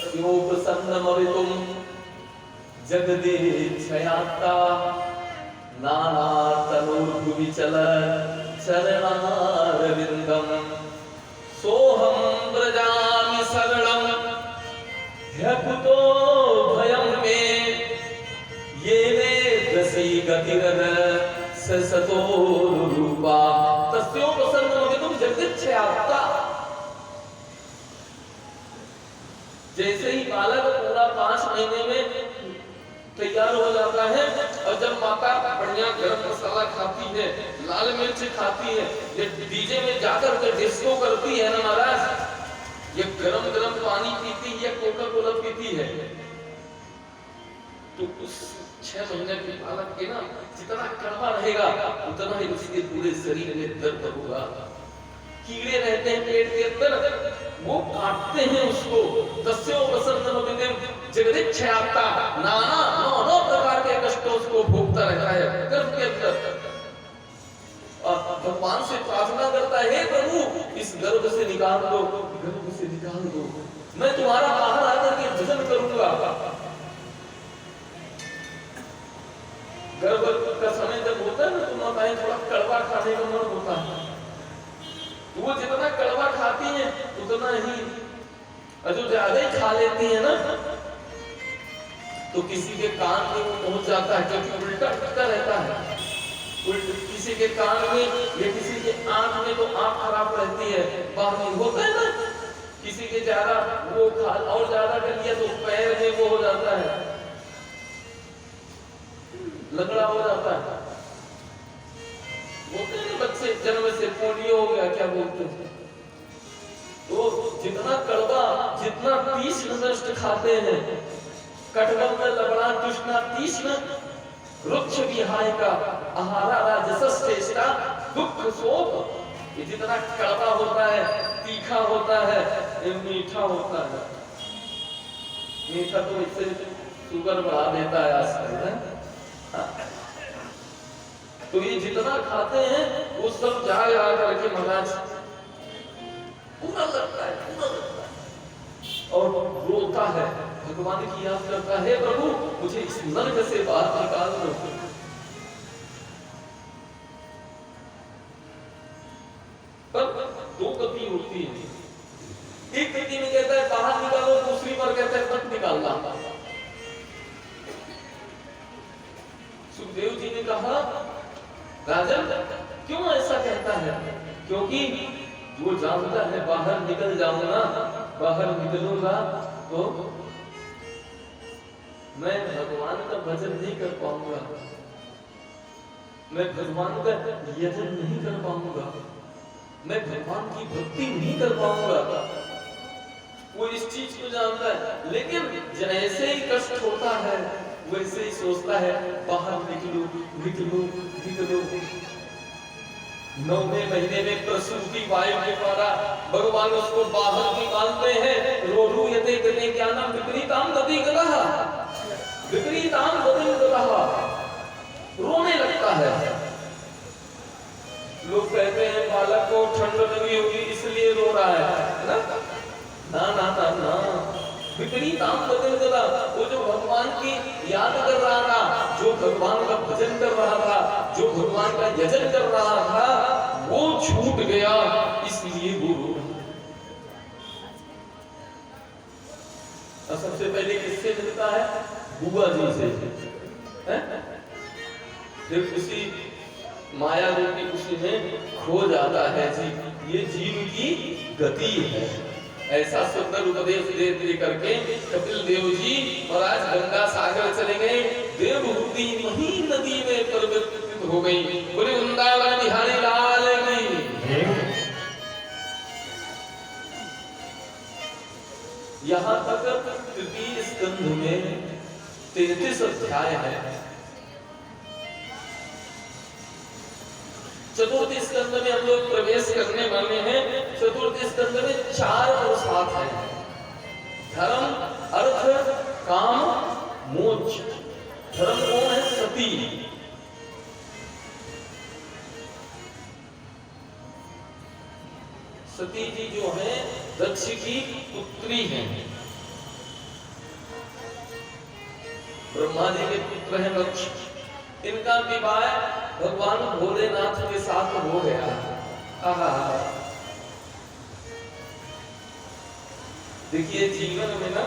तस्योपसन्नमवितुं जगदीच्छयात्ता नानातनोर्भुविचल चरणारविन्दम् सोऽहं व्रजामि सरलं ह्यकुतो भयं मे येने दशै गतिरद सतो रूपा तस्योपसन्नमवितुं जगदीच्छयात्ता। जैसे ही बालक पूरा 5 महीने में तैयार हो जाता है और जब माता बढ़िया गरम मसाला खाती है, लाल मिर्च खाती है, ये डीजे में जाकर के डिस्को करती है ना महाराज, ये गरम गरम पानी पीती है, कोका कोला पीती है, तो उस 6 महीने के बालक के ना जितना कड़वा रहेगा उतना ही उसके पूरे शरीर में दर्द होगा। कीड़े रहते हैं पेट के अंदर, वो काटते हैं उसको। तस्योपसन्नमवितुं जगदीच्छयात्ता नाना प्रकार के कष्ट उसको भोगता रहता है गर्भ के अंदर। और भगवान से प्रार्थना करता है, हे प्रभु इस गर्भ से निकाल दो, गर्भ से निकाल दो, मैं तुम्हारा बाहर आकर के भजन करूंगा। गर्भ का समय जब होता है ना तो माताएं थोड़ा कड़वा खाने का मन होता है, वो जितना कड़वा खाती हैं उतना ही जो ज्यादा ही खा लेती है ना तो किसी के कान में वो पहुंच जाता है, क्योंकि उल्टा उल्टा रहता है। किसी के कान में या किसी के आंख में तो आंख खराब रहती है, बाहर होता है ना, किसी के ज्यादा वो खा और ज्यादा कर लिया तो पैर में वो हो जाता है, लगड़ा हो जाता है। बोलते हैं बच्चे जन्म से पोलियो हो गया, क्या बोलते हैं। तो जितना कड़वा जितना तीक्ष्ण नष्ट खाते हैं, कटवम में लबड़ा तृष्णा तीक्ष्ण रुक्ष विहाय का आहारा राजसश्रेष्ठा दुख शोक, ये जितना कड़वा होता है, तीखा होता है, ये मीठा होता है। मीठा तो इससे शुगर बढ़ा देता है आजकल है। तो ये जितना खाते हैं वो सब जा करके महाराज पूरा लगता है, पूरा लगता है और रोता है, भगवान की याद करता है, प्रभु मुझे इस नरक से बाहर निकाल दो। पर 2 गति होती है, एक गति में कहता है बाहर निकालो, दूसरी बार कहता है मत निकालना। सुखदेव जी ने कहा राजन क्यों ऐसा कहता है, क्योंकि वो जानता है बाहर निकल जाऊंगा, बाहर निकलूंगा तो मैं भगवान का भजन नहीं कर पाऊंगा, मैं भगवान का यजन नहीं कर पाऊंगा, मैं भगवान की भक्ति नहीं कर पाऊंगा। वो इस चीज को जानता है, लेकिन जैसे ही कष्ट होता है वैसे ही सोचता है बाहर निकलूं निकलूं निकलूं। 9वें महीने में प्रसूति वायु के द्वारा भगवान उसको बाहर निकालते हैं। रोरू यते गते क्या नाम विपरीताम गति गतः, विपरीताम गति गतः, रोने लगता है। लोग कहते हैं बालक को ठंड लगी होगी इसलिए रो रहा है ना, ना ना ना ना, विपरीताम गति गतः, वो जो भगवान की याद कर रहा था, जो भगवान का भजन कर रहा था, जो भगवान का यजन कर रहा था, वो छूट गया, इसलिए वो रो। सबसे पहले किससे मिलता है, बुआ जी से, फिर उसी माया रूपी उसी में खो जाता है। जी ये जीव की गति है। ऐसा सुंदर उपदेश दे करके कपिल देव जी महाराज गंगा सागर चले गए। देवहूति वही नदी में परिवर्तित हो गई। बोले वृंदावन बिहारी लाल की। यहाँ तक तृतीय स्कंध में 33 अध्याय है। चतुर्थ स्कंध में हम लोग प्रवेश करने वाले हैं। चतुर्थ स्कंध में 4 और 7 है, धर्म अर्थ काम मोक्ष। धर्म कौन है, सती। सती जी जो है दक्ष की पुत्री हैं। ब्रह्मा जी के पुत्र हैं वृक्ष, इनका विवाह भगवान भोलेनाथ के साथ हो गया। आहा, देखिए जीवन में ना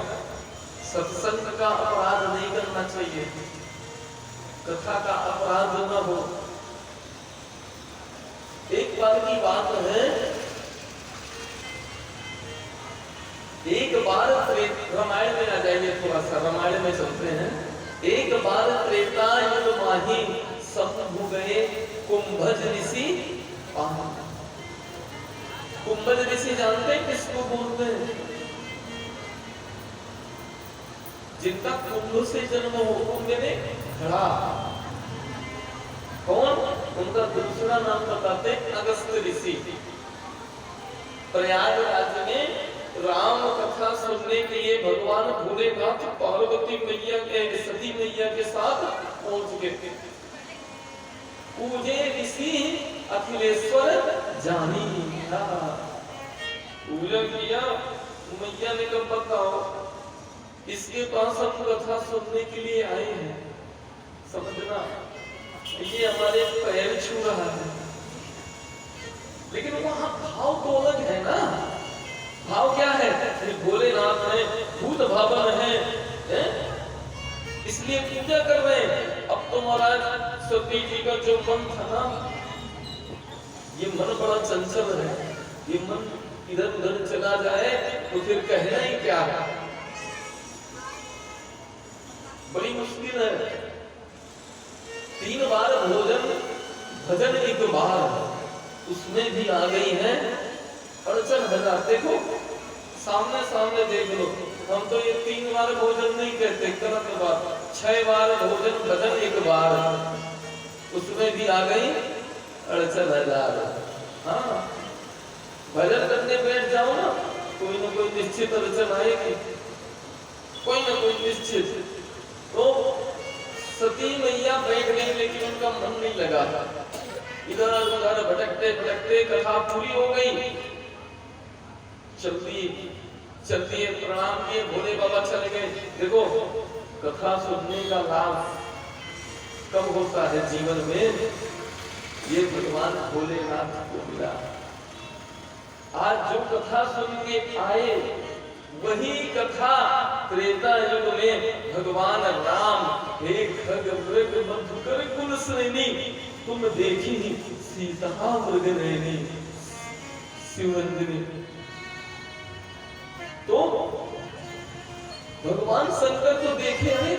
सत्संग का अपराध नहीं करना चाहिए, कथा का अपराध न हो। एक बार की बात है, एक बार रामायण में आ जाइए, थोड़ा सा रामायण में चलते हैं। एक बार त्रेता युग माही शंभु गए कुंभज ऋषि। कुंभज ऋषि जानते हैं किसको बोलते हैं? जिनका कुंभ से जन्म हो, कुंभ में घड़ा। कौन? उनका दूसरा नाम बताते हैं अगस्त ऋषि। प्रयागराज में राम कथा सुनने के लिए भगवान भोलेनाथ पार्वती मैया के सती मैया के साथ पहुंच गए। पूजे ऋषि अखिलेश्वर जानी। पूजा किया, मैया ने कब बताओ इसके पास हम कथा सुनने के लिए आए हैं, समझना ये हमारे पैर छू रहा है। लेकिन वहां भाव तो अलग है ना। भाव क्या है? भोलेनाथ है, भूत भावन है, इसलिए पूजा कर रहे हैं। अब तो महाराज सती जी का जो मन था ना, ये मन बड़ा चंचल है, ये मन इधर उधर चला जाए तो फिर कहना ही क्या है, बड़ी मुश्किल है। 3 बार भोजन भजन एक बार, उसमें भी आ गई है 68,000। देखो सामने सामने देख लो, हम तो ये 3 बार भोजन नहीं कहते, करत बार 6 बार भोजन भजन एक बार, उसमें भी आ गई 68,000। हाँ, भजन करने बैठ जाओ ना, कोई ना कोई निश्चित अड़चन आएगी, कोई ना कोई निश्चित। तो सती मैया बैठ गई, लेकिन उनका मन नहीं लगा, इधर उधर भटकते भटकते कथा पूरी हो गई। चलती है, प्रणाम किए, भोले बाबा चले गए। देखो कथा सुनने का लाभ कब होता है जीवन में, ये भगवान भोलेनाथ को मिला। आज जो कथा सुन के आए, वही कथा त्रेता युग में भगवान राम, हे खग मृग मधुकर कुल श्रेणी, तुम देखी सीता मृग नैनी शिवनंदिनी। तो भगवान शंकर तो देखे हैं,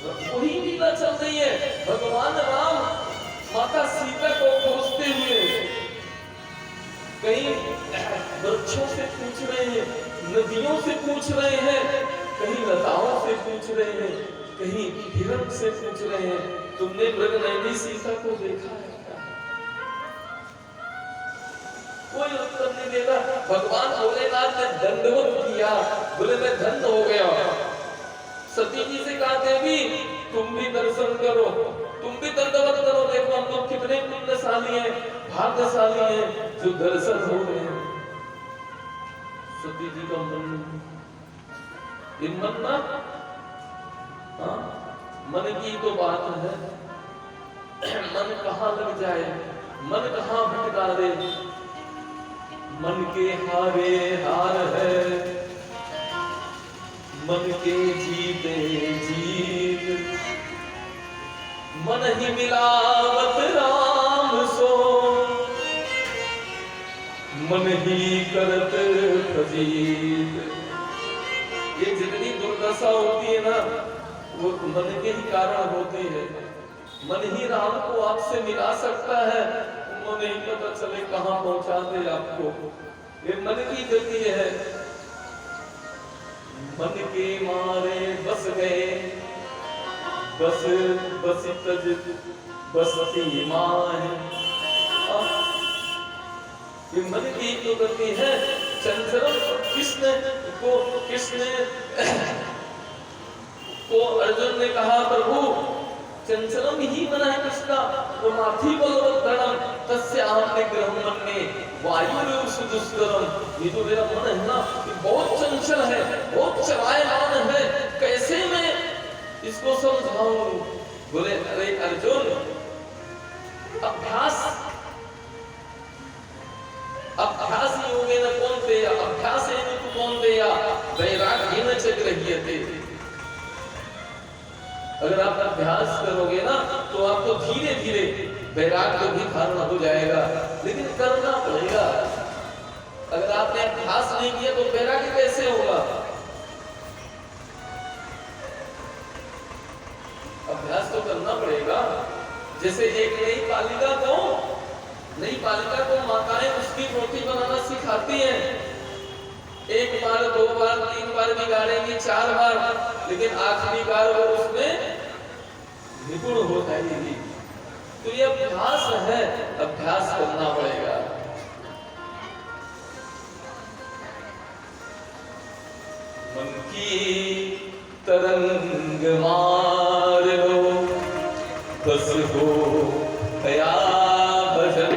वही लीला चल रही है। भगवान राम माता सीता को खोजते हुए कहीं वृक्षों से पूछ रहे हैं, नदियों से पूछ रहे हैं, कहीं लताओं से पूछ रहे हैं, कहीं हिरण से पूछ रहे हैं, तुमने मृगनयनी सीता को देखा है क्या? कोई उत्तर नहीं देता। भगवान भोलेनाथ ने दंडवत किया, बोले मैं धन्य हो गया। सती जी से कहा, देवी तुम भी दर्शन करो, तुम भी दंडवत करो, देखो हम लोग कितने पुण्यशाली हैं, भाग्यशाली हैं जो दर्शन हो रहे हैं। सती जी का मन, ये मन ना, हाँ, मन की तो बात है, मन कहाँ लग जाए, मन कहाँ भटका दे। मन के हारे हार है, मन के जीते जीत, मन ही मिलावत राम सो, मन ही करत फजीत। ये जितनी दुर्दशा होती है ना, वो मन के ही कारण होती है। मन ही राम को आपसे मिला सकता है, उनको नहीं पता चले कहां पहुंचा दे आपको। ये मन की गति है। मन के मारे बस गए, बस बस तज बसती मां। ये मन की तो गति है। चंचल कृष्ण को अर्जुन ने कहा, प्रभु चंचलम ही मन है कृष्णा, तो माथी बलवत्तरम तस्य अहम निग्रहम मन्ये वायुरेव सुदुष्करम। ये जो मेरा मन है ना, ये बहुत चंचल है, बहुत चलायमान है, कैसे हूं। बोले अरे अर्जुन, अभ्यास योगेन कौन्तेय अभ्यासेन तु कौन्तेय वैराग्येन च गृह्यते। अगर आप अभ्यास करोगे ना तो आपको धीरे धीरे वैराग्य भी धारण हो जाएगा, लेकिन करना पड़ेगा। अगर आपने अभ्यास नहीं किया तो वैराग्य कैसे होगा? अभ्यास तो करना पड़ेगा। जैसे एक नई बालिका को माताएं उसकी रोटी बनाना सिखाती हैं। एक बार, दो बार, तीन बार बिगाड़ेंगी, 4 बार, लेकिन आखिरी बार वो उसमें निपुण हो जाएगी। तो ये अभ्यास है, अभ्यास करना पड़ेगा। मन की तरंग मार लो, बस हो गया भजन।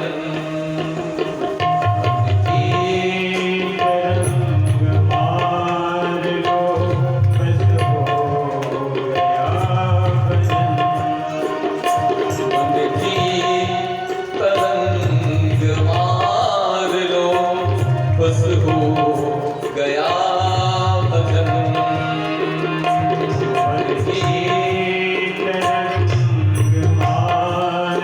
मार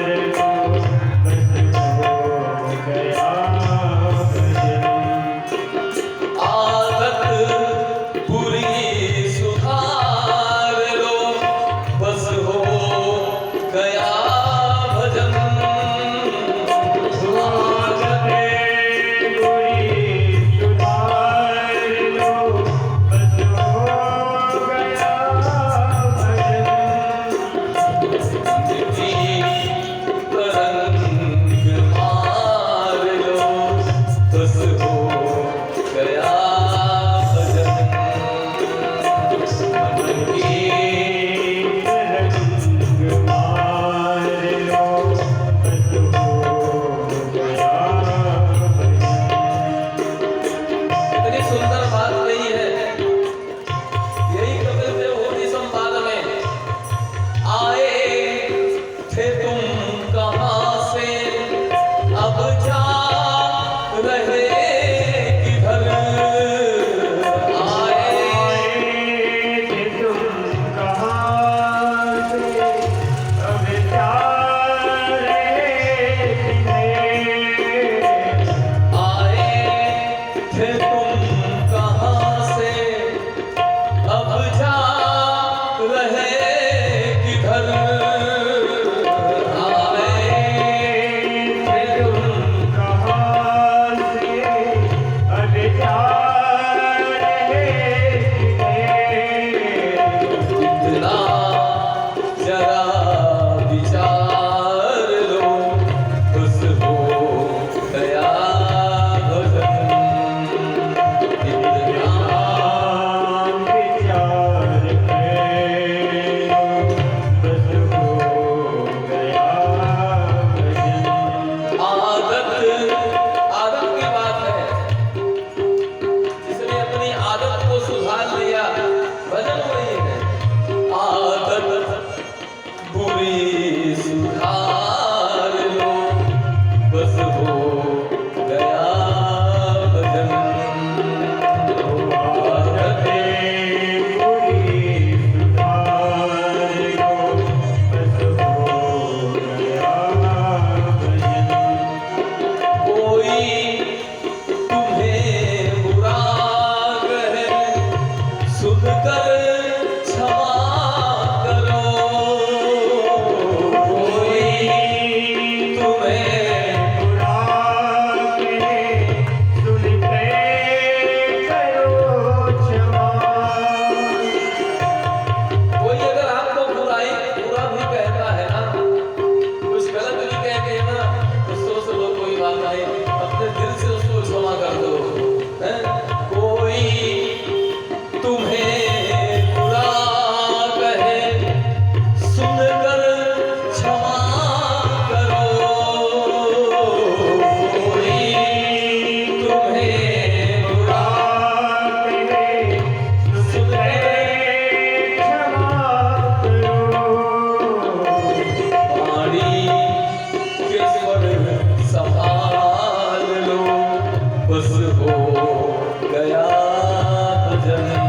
भजन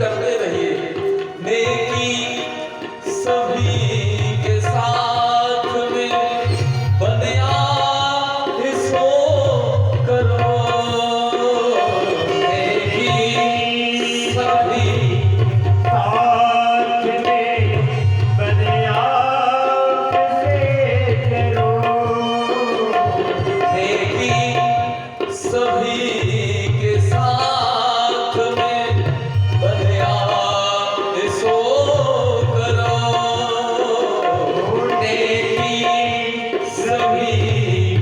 करते रहिए। नेकी सभी के साथ में बनिया सो करो। नेकी सभी साथ में बनिया से करो। नेकी सभी के साथ में बनिया सो करो। नेकी सभी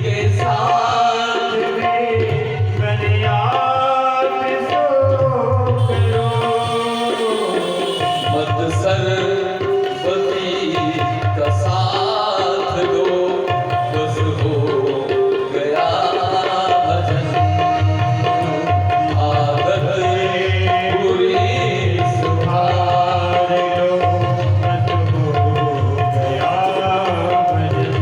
के साथ में बनिया सो करो। मत सरस्वती का साथ दो, बस हो गया भजन। आदत बुरी सुधार लो, बस हो गया भजन।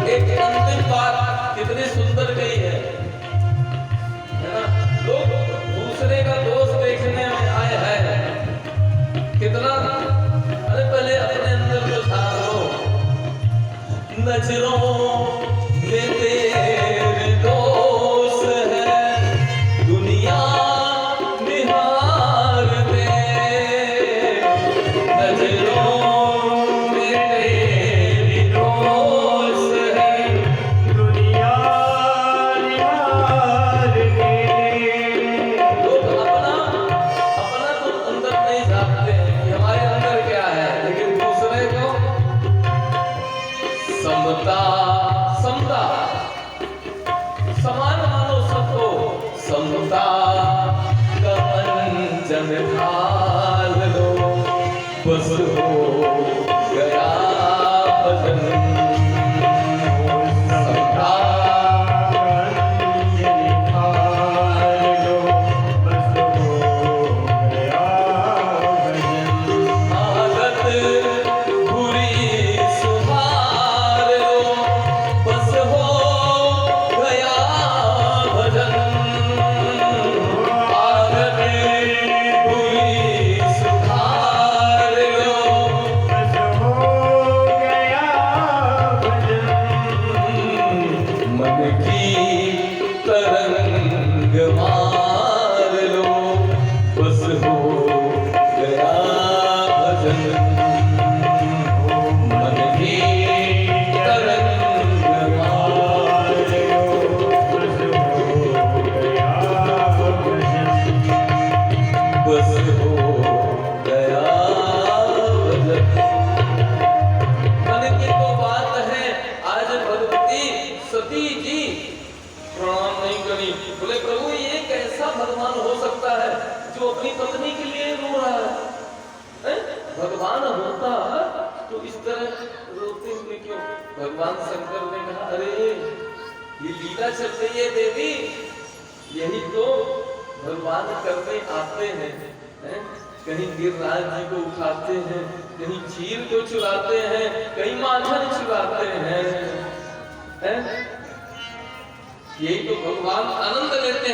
एक अंतिम बात कितनी सुंदर गई है ना? लोग दूसरे का दोष देखने में आए हैं कितना। अरे पहले अपने अंदर को झांक लो। नजरों में तेरे दोष है, दुनिया निहार दे। नजरों में तेरे दोष है, दुनिया निहार दे। लोग अपना तो अंदर नहीं झांकते हैं कि हमारे अंदर क्या है, लेकिन दूसरे को समता समता समान मानो सबको। समता का अंजन ढाल लो, बस हो गया भजन। समता आदत बुरी सुधार लो, बस हो गया भजन। आदत बुरी सुधार लो, मन की तरंग मार लो, बस हो गया भजन। मन की तरंग मार लो, बस हो गया भजन। मन की तो बात है, आज भगवती सती जी प्रणाम नहीं करी। बोले प्रभु ये कैसा भगवान हो सकता है जो अपनी पत्नी के लिए रो रहा है? हैं? भगवान होता तो इस तरह रोते हुए क्यों? भगवान शंकर ने कहा अरे ये लीला चल रही है देवी, यही तो भगवान करने आते हैं। कहीं गिरिराज जी को उठाते हैं, कहीं चीर को चुराते हैं, कहीं माखन चुराते हैं। यही तो भगवान आनंद लेते हैं।